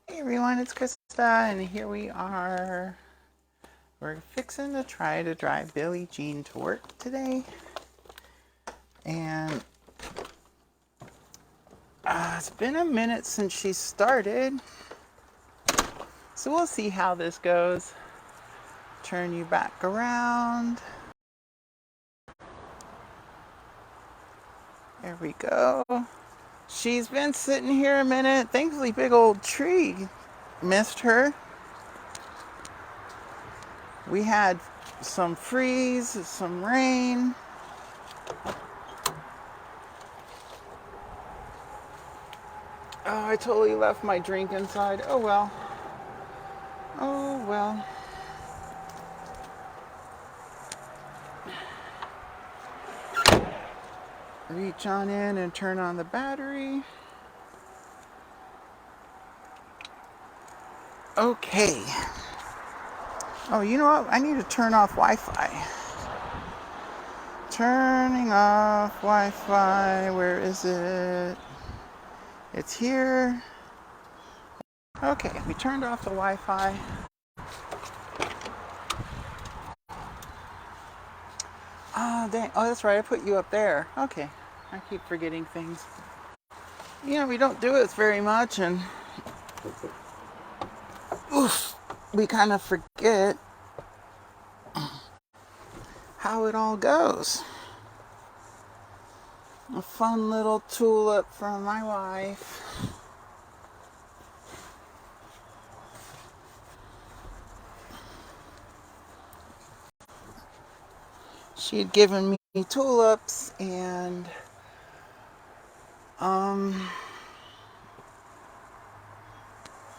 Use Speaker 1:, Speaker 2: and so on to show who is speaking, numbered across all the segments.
Speaker 1: Hey everyone, it's Krista, and here we are. We're fixing to try to drive Billie Jean to work today. And it's been a minute since she started. So we'll see how this goes. Turn you back around. There we go. She's been sitting here a minute. Thankfully, big old tree missed her. We had some freeze, some rain. Oh, I totally left my drink inside. Oh well. Oh well. Reach on in and turn on the battery. Okay. Oh, you know what? I need to turn off Wi-Fi. Turning off Wi-Fi. Where is it? It's here. Okay, we turned off the Wi-Fi. Oh, dang. Oh, that's right. I put you up there. Okay. I keep forgetting things. You know, we don't do it very much, and oof, we kind of forget how it all goes. A fun little tulip from my wife. She had given me tulips, and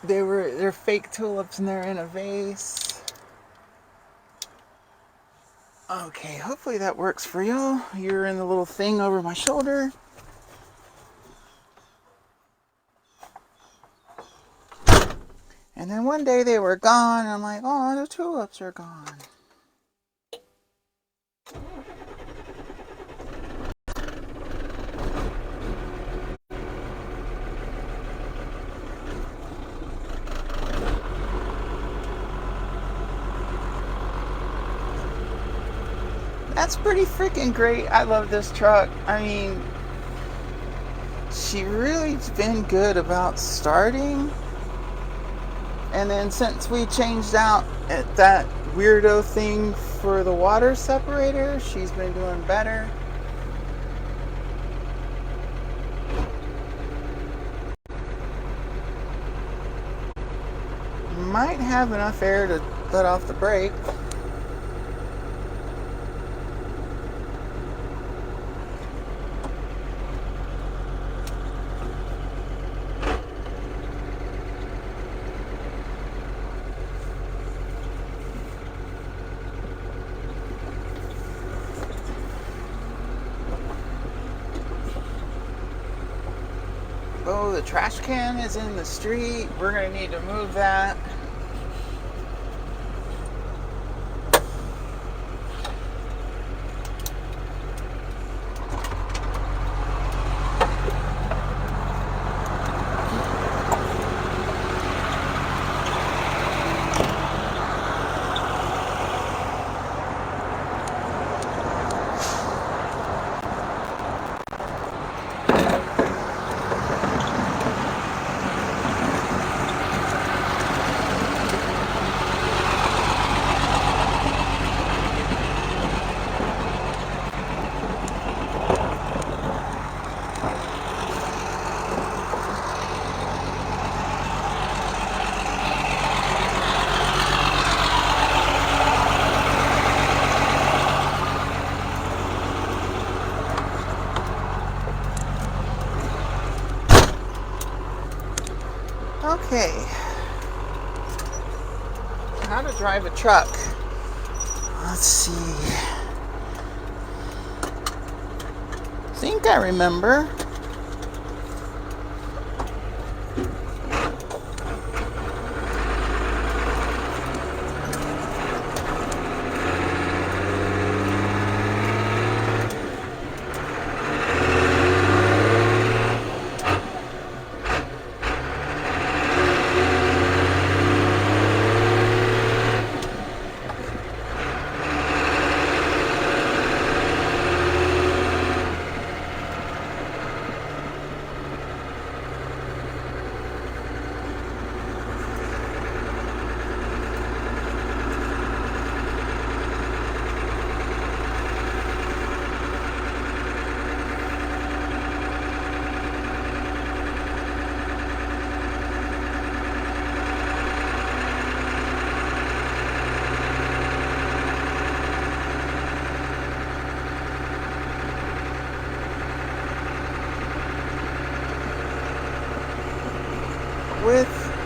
Speaker 1: they're fake tulips and they're in a vase. Okay, hopefully that works for you. You're in the little thing over my shoulder. And then one day they were gone, and I'm like, oh, the tulips are gone. That's pretty freaking great. I love this truck. I mean, she really's been good about starting. And then since we changed out that weirdo thing for the water separator, she's been doing better. Might have enough air to let off the brake. Oh, the trash can is in the street. We're going to need to move that. Okay. How to drive a truck. Let's see. I think I remember.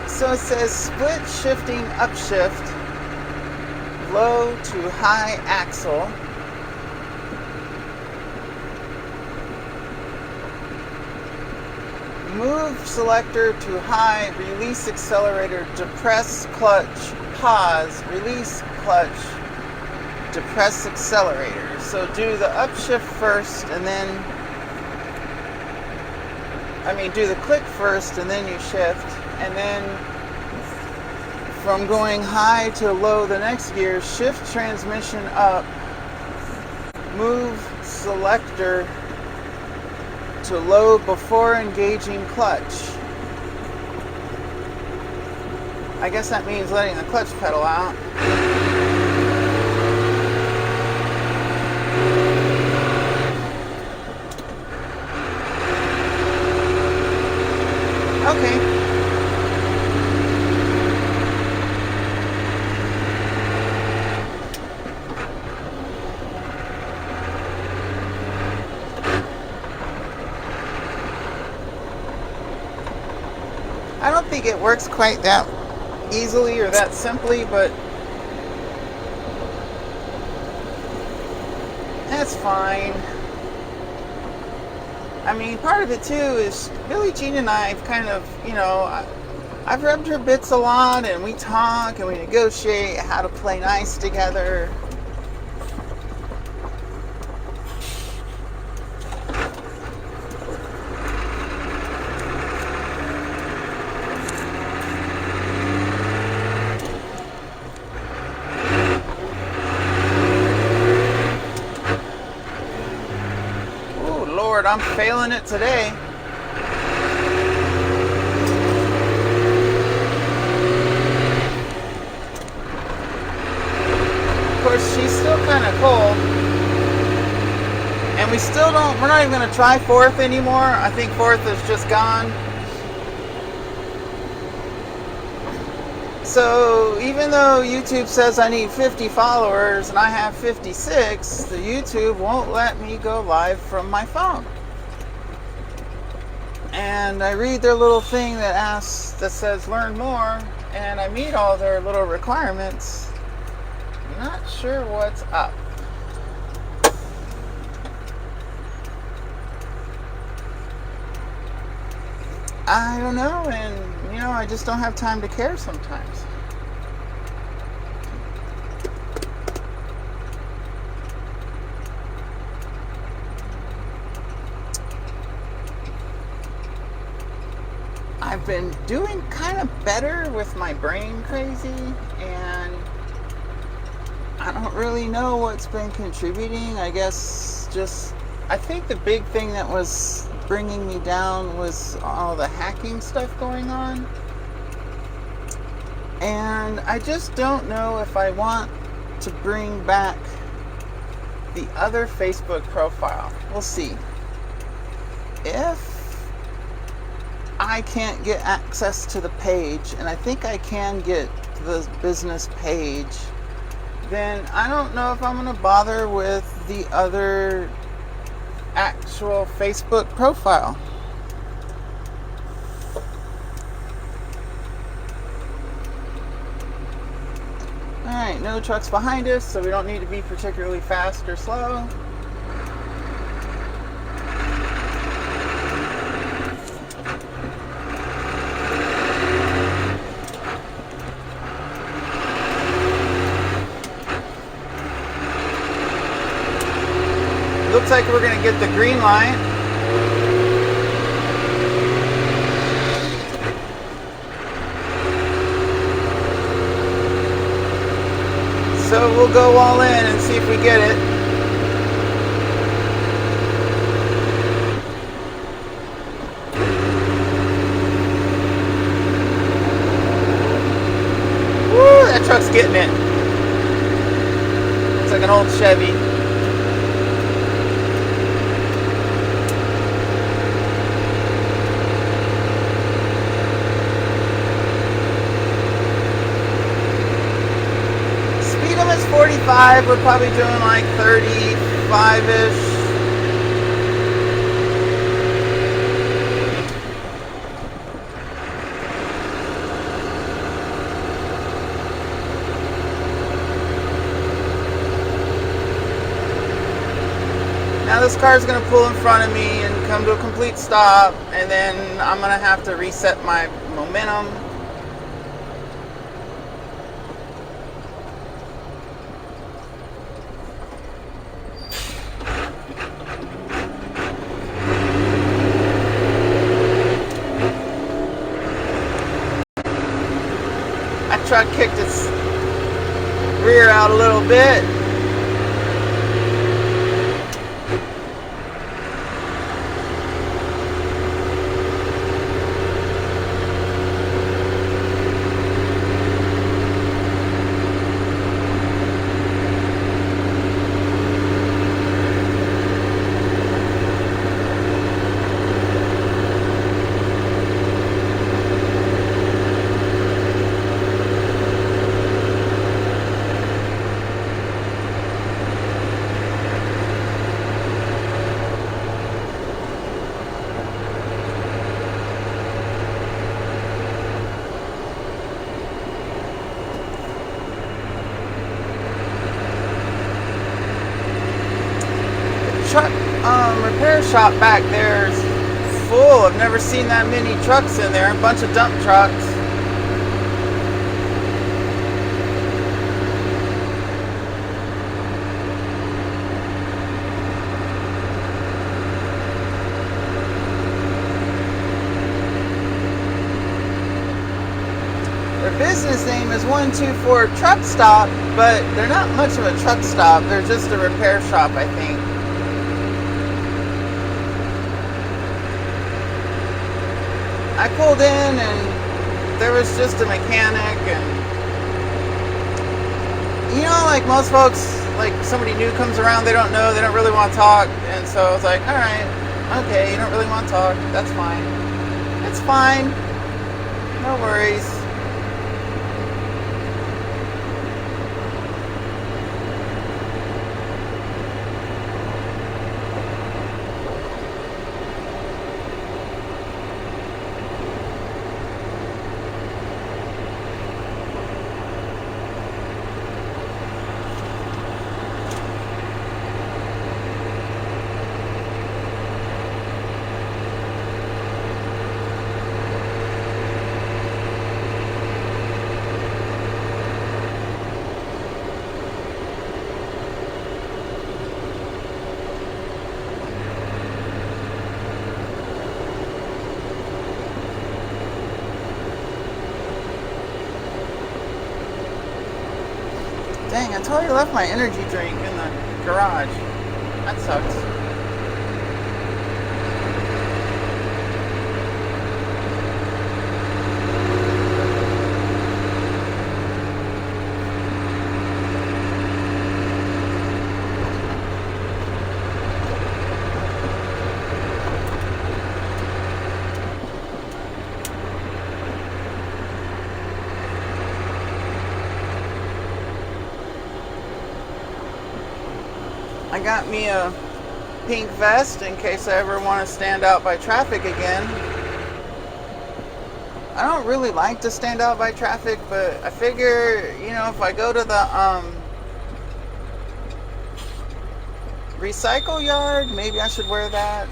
Speaker 1: So it says split shifting upshift, low to high axle. Move selector to high, release accelerator, depress clutch, pause, release clutch, depress accelerator. So do the upshift first and then, do the click first and then you shift. And then from going high to low the next gear, shift transmission up, move selector to low before engaging clutch. I guess that means letting the clutch pedal out. Okay. I don't think it works quite that easily or that simply, but that's fine. Part of it too is Billie Jean and I have kind of, I've rubbed her bits a lot and we talk and we negotiate how to play nice together. Lord, I'm failing it today. Of course, she's still kind of cold. And we're not even going to try fourth anymore. I think fourth is just gone. So even though YouTube says I need 50 followers and I have 56, the YouTube won't let me go live from my phone. And I read their little thing that says learn more, and I meet all their little requirements. Not sure what's up. I don't know, and I just don't have time to care sometimes. I've been doing kind of better with my brain crazy, and I don't really know what's been contributing. I think the big thing that was bringing me down was all the hacking stuff going on. And I just don't know if I want to bring back the other Facebook profile. We'll see. If I can't get access to the page, and I think I can get the business page, then I don't know if I'm going to bother with the other actual Facebook profile. Alright, no trucks behind us, so we don't need to be particularly fast or slow. Looks like we're going to get the green light. So we'll go all in and see if we get it. Woo, that truck's getting it. It's like an old Chevy. Is 45, we're probably doing like 35-ish. this car is going to pull in front of me and come to a complete stop, and then I'm going to have to reset my momentum. That truck kicked its rear out a little bit. Truck repair shop back there is full. I've never seen that many trucks in there. A bunch of dump trucks. Their business name is 124 Truck Stop, but they're not much of a truck stop. They're just a repair shop, I think. I pulled in and there was just a mechanic, and you know, like most folks, like somebody new comes around, they don't know, they don't really want to talk, and so I was like, alright, okay, you don't really want to talk, that's fine. It's fine. No worries. Dang, I totally left my energy drink in the garage. That sucks. I got me a pink vest in case I ever want to stand out by traffic again. I don't really like to stand out by traffic, but I figure, you know, if I go to the recycle yard, maybe I should wear that.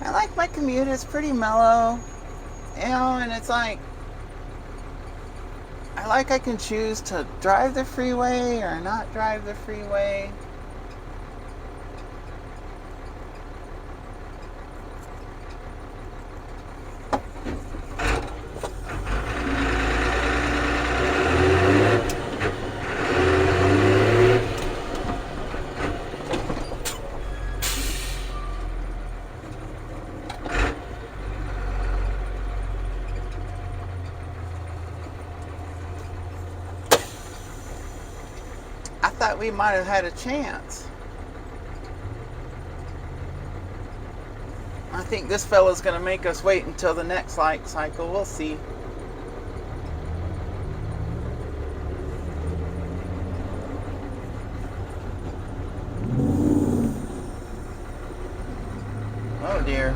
Speaker 1: I like my commute, it's pretty mellow, you know, and it's like, I can choose to drive the freeway or not drive the freeway. that, we might have had a chance. I think this fella's going to make us wait until the next light cycle. We'll see. Oh dear.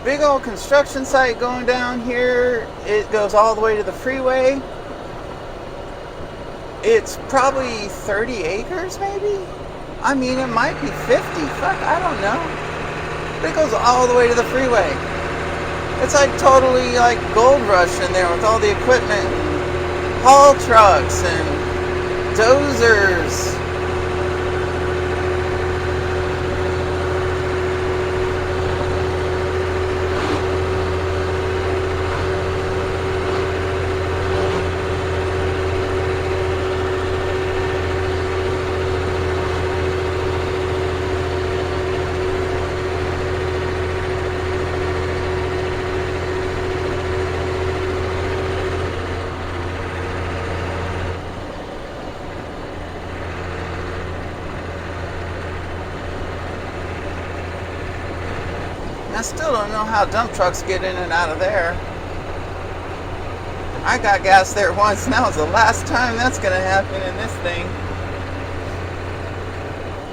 Speaker 1: Big old construction site going down here. It goes all the way to the freeway. It's probably 30 acres maybe? I mean, it might be 50. Fuck, I don't know. But it goes all the way to the freeway. It's like totally like gold rush in there with all the equipment. Haul trucks and dozers. I still don't know how dump trucks get in and out of there. I got gas there once, and that was the last time that's going to happen in this thing.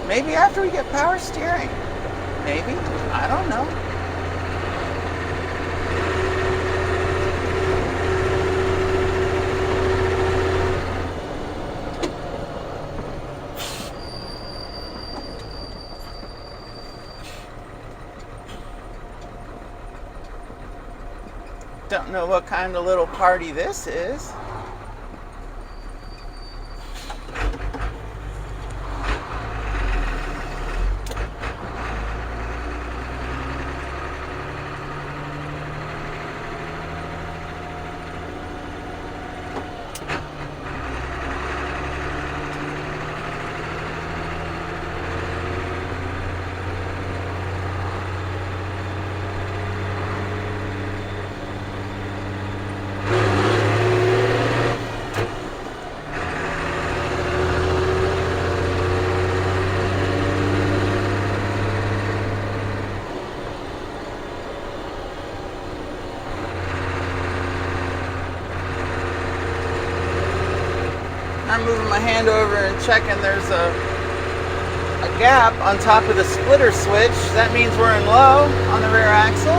Speaker 1: Maybe after we get power steering. Maybe. I don't know. Don't know what kind of little party this is. I'm moving my hand over and checking there's a gap on top of the splitter switch. That means we're in low on the rear axle.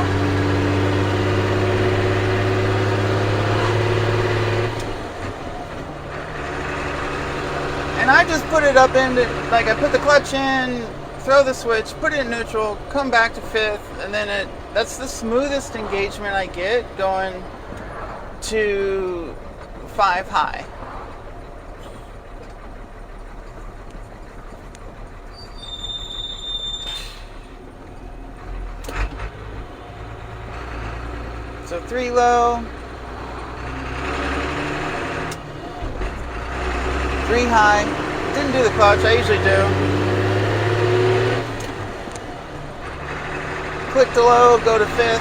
Speaker 1: And I just put it up into, like I put the clutch in, throw the switch, put it in neutral, come back to fifth, and then that's the smoothest engagement I get going to 5 high. So 3 low, 3 high. Didn't do the clutch, I usually do. Click to low, go to fifth.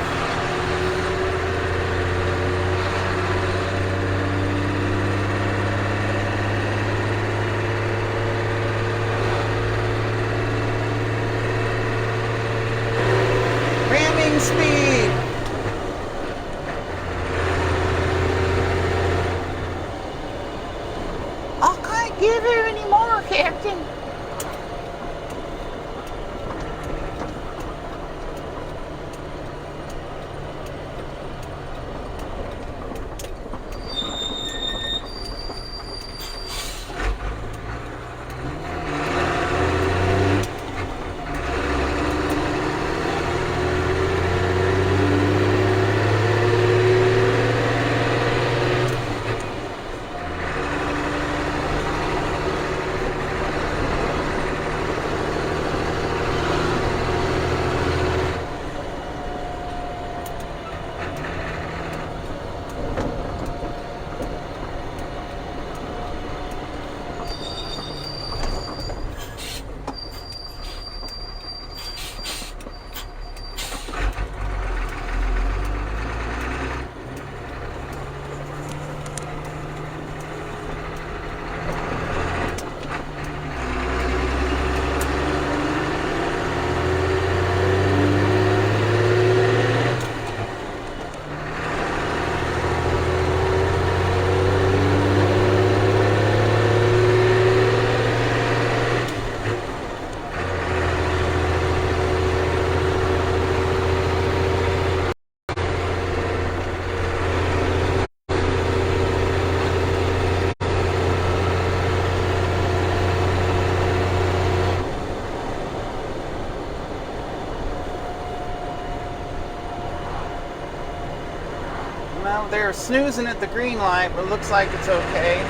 Speaker 1: Ramming speed. I can't give her any more, Captain. they're snoozing at the green light, but looks like it's okay.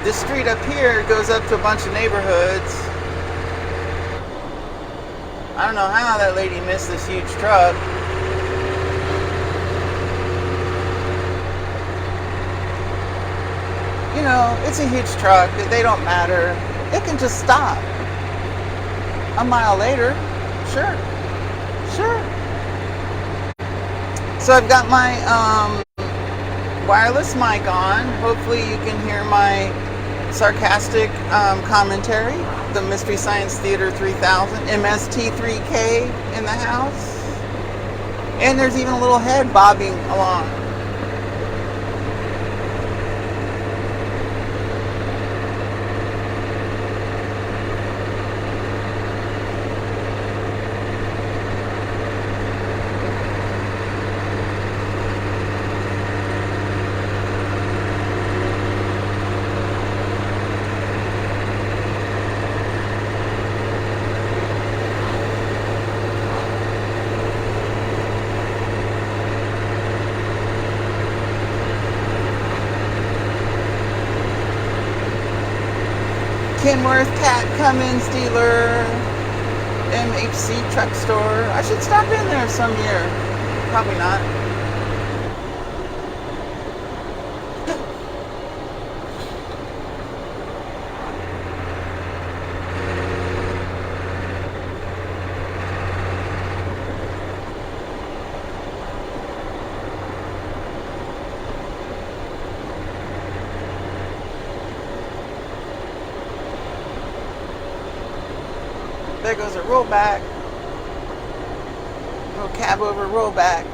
Speaker 1: This street up here goes up to a bunch of neighborhoods. I don't know how that lady missed this huge truck. You know, it's a huge truck. They don't matter. It can just stop. A mile later. Sure. Sure. So I've got my wireless mic on. Hopefully you can hear my sarcastic commentary. The Mystery Science Theater 3000, MST3K in the house. And there's even a little head bobbing along. Kenworth Cat Cummins dealer, MHC truck store. I should stop in there some year. Probably not. There goes a rollback. Little cab over rollback.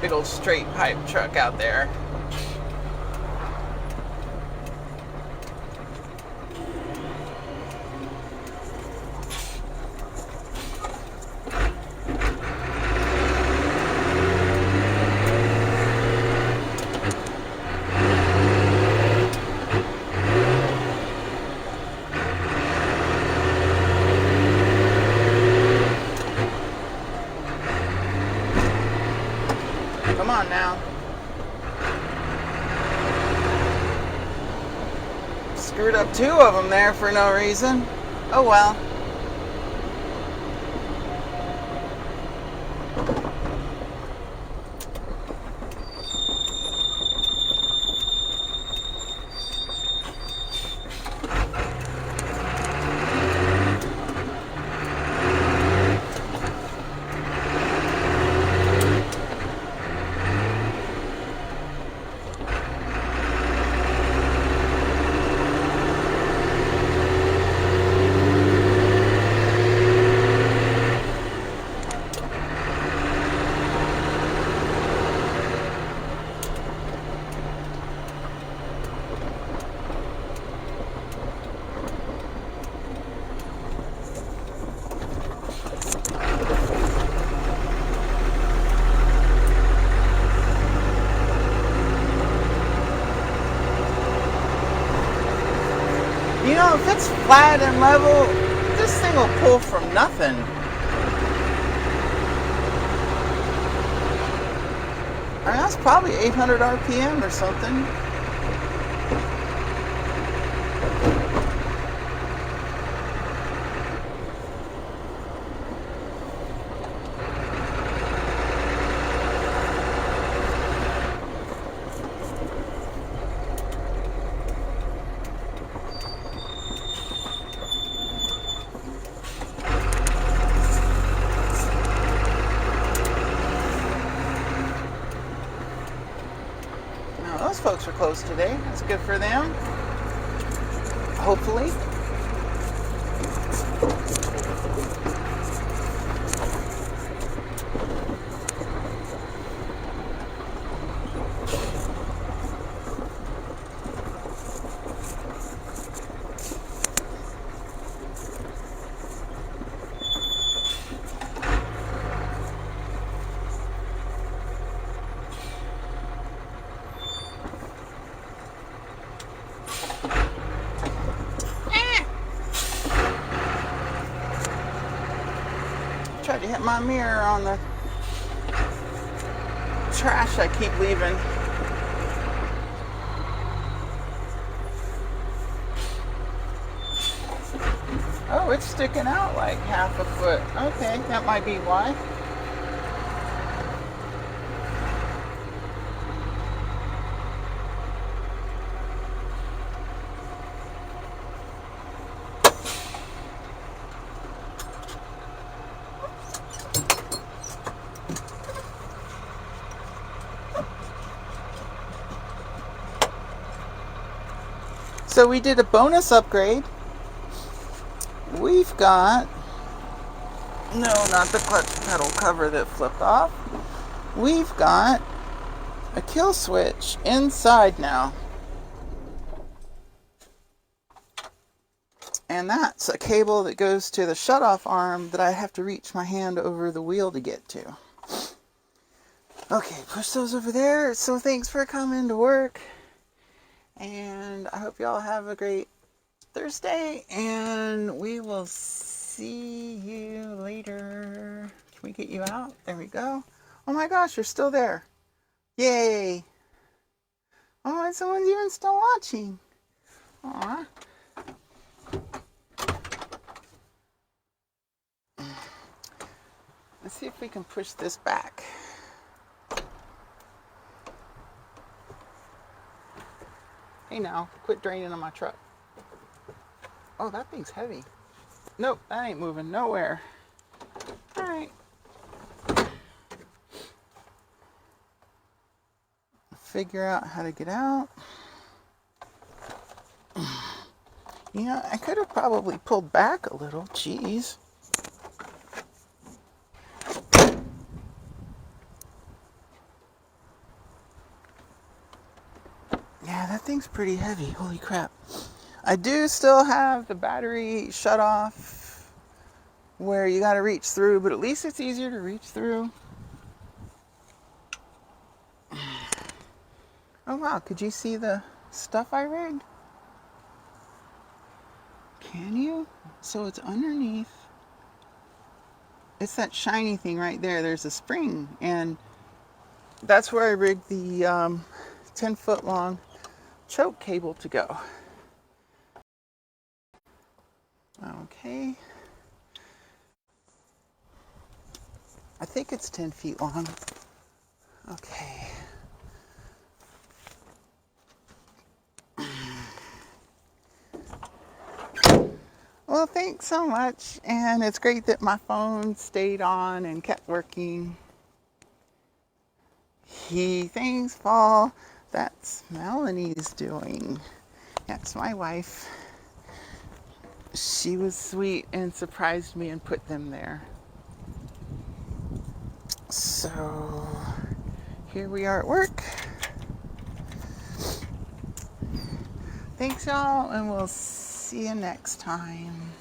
Speaker 1: Big old straight pipe truck out there. Come on now. Screwed up two of them there for no reason. Oh well. flat and level, this thing will pull from nothing. I mean, that's probably 800 RPM or something. Those folks are closed today. That's good for them. Hopefully. Tried to hit my mirror on the trash I keep leaving. Oh, it's sticking out like half a foot. Okay, that might be why. So we did a bonus upgrade. We've got, no, not the clutch pedal cover that flipped off. We've got a kill switch inside now. And that's a cable that goes to the shutoff arm that I have to reach my hand over the wheel to get to. Okay, push those over there. So thanks for coming to work. And I hope y'all have a great Thursday. And we will see you later. Can we get you out? There we go. Oh my gosh, you're still there. Yay. Oh, and someone's even still watching. Aw. Let's see if we can push this back. Hey now, quit draining on my truck. Oh, that thing's heavy. Nope, that ain't moving nowhere. Alright. Figure out how to get out. You know, I could have probably pulled back a little. Jeez. Yeah, that thing's pretty heavy. Holy crap. I do still have the battery shut off where you got to reach through, but at least it's easier to reach through. Oh wow, could you see the stuff I rigged? Can you? So it's underneath. It's that shiny thing right there. There's a spring, and that's where I rigged the 10-foot long choke cable to go. Okay. I think it's 10 feet long. Okay. Well, thanks so much. And it's great that my phone stayed on and kept working. Thanks, Paul. That's Melanie's doing. That's my wife. She was sweet and surprised me and put them there. So here we are at work. Thanks, y'all, and we'll see you next time.